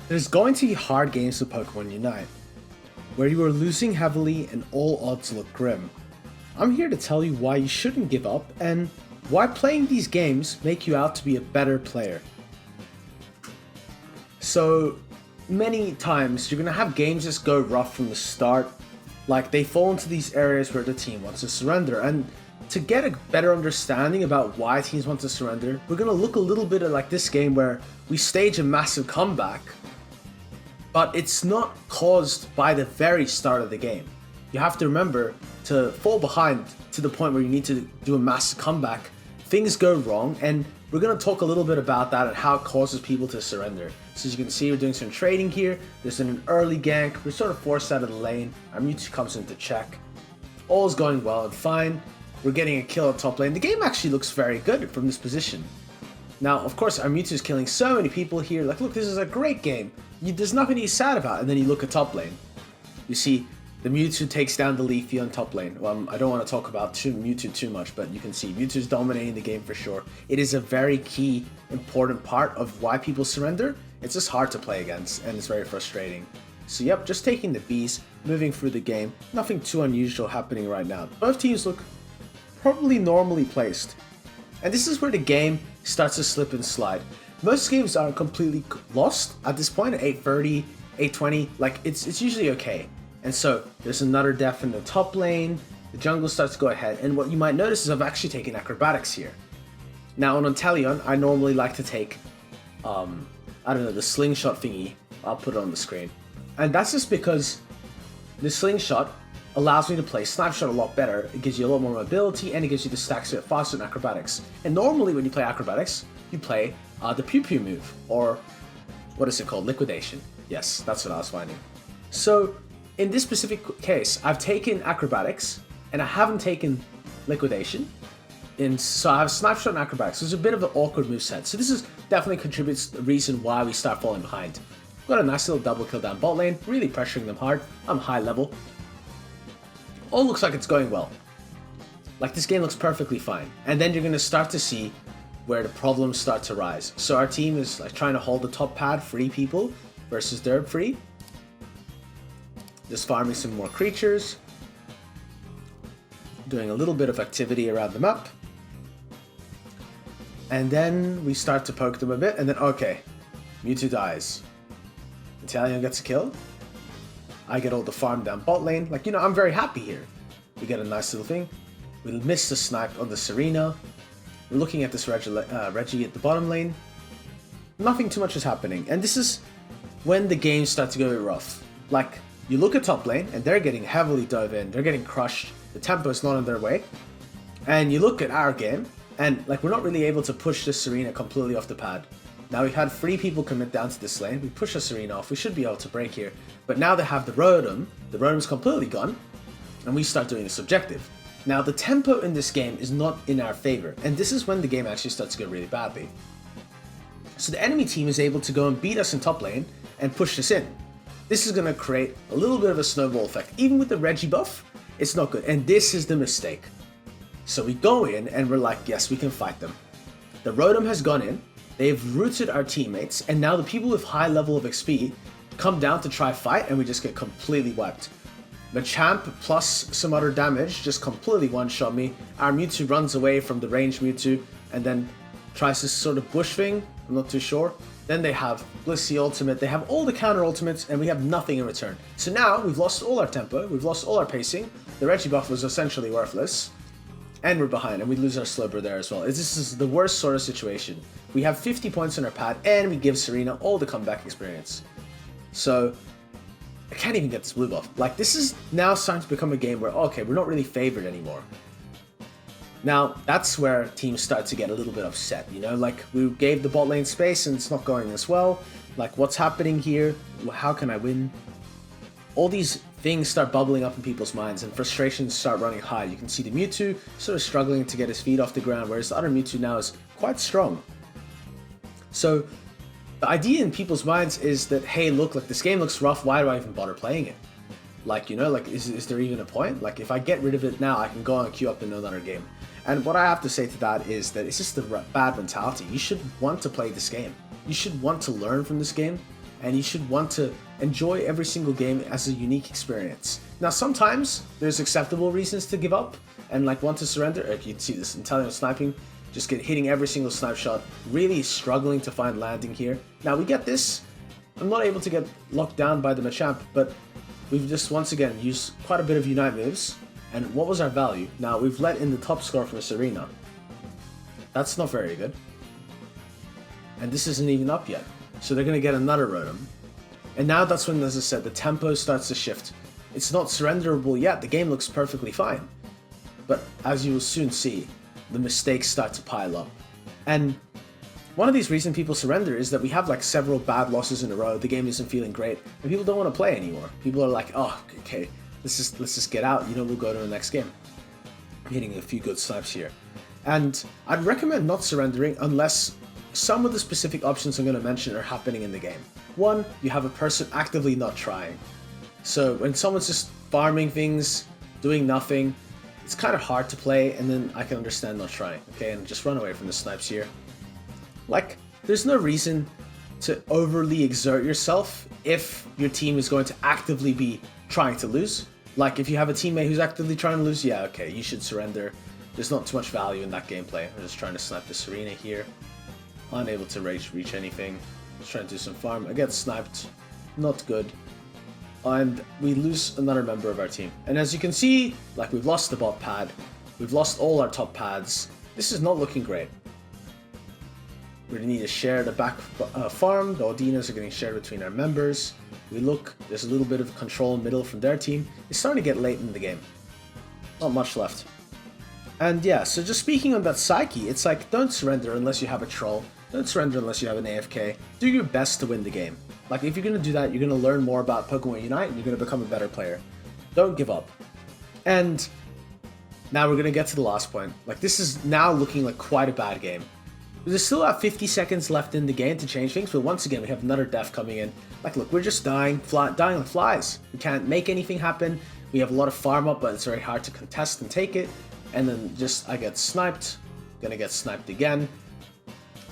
There's going to be hard games of Pokemon Unite, where you are losing heavily and all odds look grim. I'm here to tell you why you shouldn't give up and why playing these games make you out to be a better player. So many times you're going to have games just go rough from the start, like they fall into these areas where the team wants to surrender, and to get a better understanding about why teams want to surrender, we're going to look a little bit at like this game where we stage a massive comeback, but it's not caused by the very start of the game. You have to remember, to fall behind to the point where you need to do a massive comeback, things go wrong, and we're going to talk a little bit about that and how it causes people to surrender. So as you can see, we're doing some trading here. There's an early gank. We're sort of forced out of the lane. Our Mewtwo comes into check. All is going well and fine. We're getting a kill at top lane. The game actually looks very good from this position. Now, of course, our Mewtwo is killing so many people here. Like, look, this is a great game. There's nothing to be sad about. And then you look at top lane. You see the Mewtwo takes down the Leafy on top lane. Well, I don't want to talk about Mewtwo too much, but you can see Mewtwo's dominating the game for sure. It is a very key, important part of why people surrender. It's just hard to play against, and it's very frustrating. So yep, just taking the Bs, moving through the game. Nothing too unusual happening right now. Both teams look probably normally placed. And this is where the game starts to slip and slide. Most games are completely lost at this point at 8:30, 8:20. Like, it's usually okay. And so there's another death in the top lane. The jungle starts to go ahead. And what you might notice is I've actually taken acrobatics here. Now on Inteleon, I normally like to take, I don't know, the slingshot thingy. I'll put it on the screen. And that's just because the slingshot allows me to play Snapshot a lot better. It gives you a lot more mobility and it gives you the stacks a bit faster than acrobatics. And normally when you play acrobatics, you play the Pew Pew move, or what is it called? Liquidation. Yes, that's what I was finding. So in this specific case, I've taken acrobatics and I haven't taken liquidation. So I have Snapshot and acrobatics. So it's a bit of an awkward moveset. So this is definitely contributes to the reason why we start falling behind. Got a nice little double kill down bot lane, really pressuring them hard. I'm high level. All looks like it's going well. Like, this game looks perfectly fine. And then you're going to start to see where the problems start to rise. So our team is like trying to hold the top pad, free people, versus Derb free. Just farming some more creatures. Doing a little bit of activity around the map. And then we start to poke them a bit, and then, okay, Mewtwo dies. Inteleon gets a kill. I get all the farm down bot lane. Like, you know, I'm very happy here. We get a nice little thing. We miss the snipe on the Serena. We're looking at this Reggie at the bottom lane. Nothing too much is happening. And this is when the game starts to go rough. Like, you look at top lane, and they're getting heavily dove in. They're getting crushed. The tempo is not in their way. And you look at our game, and like, we're not really able to push this Serena completely off the pad. Now we've had 3 people commit down to this lane. We push the Serena off. We should be able to break here. But now they have the Rotom. The Rotom's completely gone. And we start doing this objective. Now the tempo in this game is not in our favor. And this is when the game actually starts to go really badly. So the enemy team is able to go and beat us in top lane and push this in. This is going to create a little bit of a snowball effect. Even with the Reggie buff, it's not good. And this is the mistake. So we go in and we're like, yes, we can fight them. The Rotom has gone in. They've rooted our teammates, and now the people with high level of XP come down to try fight, and we just get completely wiped. The champ plus some other damage just completely one-shot me. Our Mewtwo runs away from the ranged Mewtwo, and then tries this sort of bush thing. I'm not too sure. Then they have Blissey ultimate. They have all the counter ultimates, and we have nothing in return. So now we've lost all our tempo. We've lost all our pacing. The Reggie buff was essentially worthless. And we're behind, and we lose our Slowbro there as well. This is the worst sort of situation. We have 50 points on our pad, and we give Serena all the comeback experience. So, I can't even get this blue buff. Like, this is now starting to become a game where, okay, we're not really favored anymore. Now, that's where teams start to get a little bit upset, you know? Like, we gave the bot lane space, and it's not going as well. Like, what's happening here? How can I win? All these things start bubbling up in people's minds, and frustrations start running high. You can see the Mewtwo sort of struggling to get his feet off the ground, whereas the other Mewtwo now is quite strong. So the idea in people's minds is that, hey, look, like, this game looks rough. Why do I even bother playing it? Like, you know, like, is there even a point? Like, if I get rid of it now, I can go and queue up in another game. And what I have to say to that is that it's just a bad mentality. You should want to play this game. You should want to learn from this game. and you should want to enjoy every single game as a unique experience. Now, sometimes there's acceptable reasons to give up and like want to surrender. Like you can see this Inteleon sniping, just hitting every single snipe shot, really struggling to find landing here. Now we get this. I'm not able to get locked down by the Machamp, but we've just once again used quite a bit of Unite moves. And what was our value? Now we've let in the top score from this arena. That's not very good. And this isn't even up yet. So they're going to get another Rotom. And now that's when, as I said, the tempo starts to shift. It's not surrenderable yet. The game looks perfectly fine. But as you will soon see, the mistakes start to pile up. And one of these reasons people surrender is that we have like several bad losses in a row. The game isn't feeling great, and people don't want to play anymore. People are like, oh, okay, let's just get out. You know, we'll go to the next game. I'm hitting a few good snipes here. And I'd recommend not surrendering unless some of the specific options I'm going to mention are happening in the game. One, you have a person actively not trying. So when someone's just farming things, doing nothing, it's kind of hard to play, and then I can understand not trying, okay? And just run away from the snipes here. Like, there's no reason to overly exert yourself if your team is going to actively be trying to lose. Like, if you have a teammate who's actively trying to lose, yeah, okay, you should surrender. There's not too much value in that gameplay. I'm just trying to snipe this arena here. Unable to reach anything. Just trying to do some farm. I get sniped. Not good. And we lose another member of our team. And as you can see, like, we've lost the bot pad. We've lost all our top pads. This is not looking great. We need to share the back farm. The Audinas are getting shared between our members. We look, there's a little bit of control in middle from their team. It's starting to get late in the game. Not much left. And yeah, so just speaking on that psyche, it's like, don't surrender unless you have a troll. Don't surrender unless you have an AFK. Do your best to win the game. Like, if you're going to do that, you're going to learn more about Pokemon Unite and you're going to become a better player. Don't give up. And now we're going to get to the last point. Like, this is now looking like quite a bad game. There's still about 50 seconds left in the game to change things, but once again, we have another death coming in. Like, look, we're just dying like flies. We can't make anything happen. We have a lot of farm up, but it's very hard to contest and take it. And then just, I get sniped. Gonna get sniped again.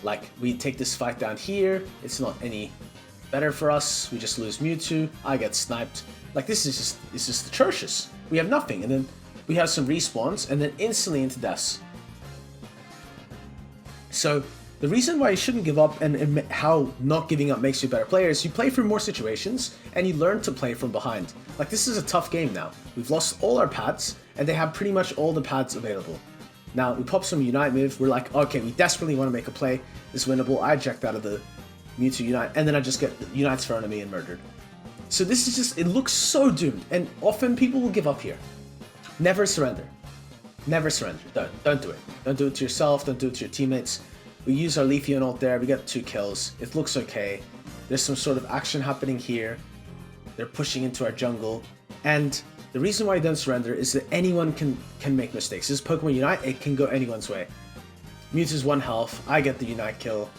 Like, we take this fight down here. It's not any better for us. We just lose Mewtwo. I get sniped. Like, this is just atrocious. We have nothing, and then we have some respawns, and then instantly into deaths. So the reason why you shouldn't give up and how not giving up makes you a better player is you play through more situations and you learn to play from behind. Like, this is a tough game now. We've lost all our pads and they have pretty much all the pads available. Now we pop some Unite move. We're like, okay, we desperately want to make a play. It's winnable. I eject out of the Mewtwo Unite and then I just get Unites thrown at me and murdered. So this is just, it looks so doomed, and often people will give up here. Never surrender. Never surrender. Don't do it. Don't do it to yourself. Don't do it to your teammates. We use our Leafeon ult there. We get 2 kills. It looks okay. There's some sort of action happening here. They're pushing into our jungle. And the reason why I don't surrender is that anyone can make mistakes. This is Pokemon Unite. It can go anyone's way. Mewtwo's 1 health. I get the Unite kill.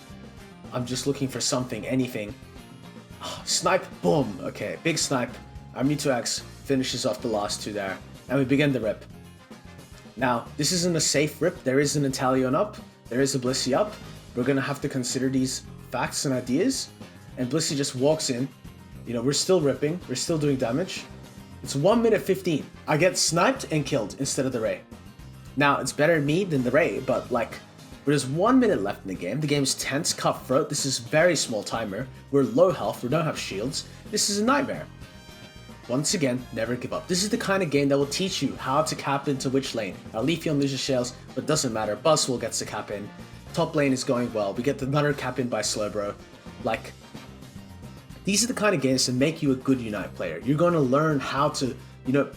I'm just looking for something, anything. Oh, snipe. Boom. Okay, big snipe. Our Mewtwo X finishes off the last 2 there. And we begin the rip. Now, this isn't a safe rip. There is an Inteleon up. There is a Blissey up. We're going to have to consider these facts and ideas. And Blissey just walks in. You know, we're still ripping. We're still doing damage. It's 1 minute 15. I get sniped and killed instead of the Ray. Now, it's better me than the Ray, but like, there's 1 minute left in the game. The game's tense, cutthroat. This is very small timer. We're low health. We don't have shields. This is a nightmare. Once again, never give up. This is the kind of game that will teach you how to cap into which lane. Our Leafeon loses shells, but doesn't matter. Buzzwole gets the cap in. Top lane is going well. We get another cap in by Slowbro. Like, these are the kind of games that make you a good Unite player. You're going to learn how to, you know,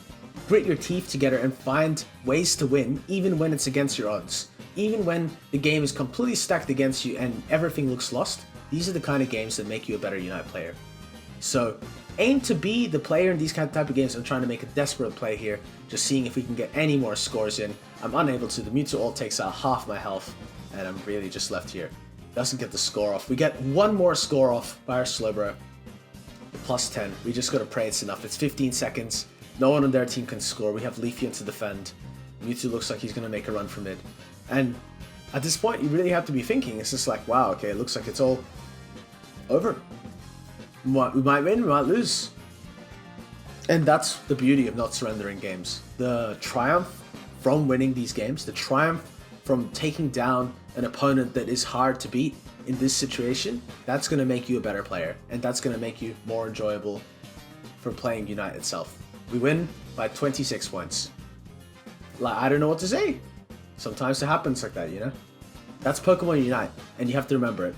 grit your teeth together and find ways to win, even when it's against your odds. Even when the game is completely stacked against you and everything looks lost. These are the kind of games that make you a better Unite player. So, aim to be the player in these type of games. I'm trying to make a desperate play here, just seeing if we can get any more scores in. I'm unable to. The Mewtwo ult takes out half my health, and I'm really just left here. Doesn't get the score off. We get 1 more score off by our Slowbro. Plus 10. We just gotta pray it's enough. It's 15 seconds. No one on their team can score. We have Leafeon to defend. Mewtwo looks like he's gonna make a run for mid. And at this point, you really have to be thinking, it's just like, wow, okay, it looks like it's all over. We might win, we might lose. And that's the beauty of not surrendering games. The triumph from winning these games, the triumph from taking down an opponent that is hard to beat in this situation, that's going to make you a better player. And that's going to make you more enjoyable for playing Unite itself. We win by 26 points. Like, I don't know what to say. Sometimes it happens like that, you know? That's Pokemon Unite, and you have to remember it.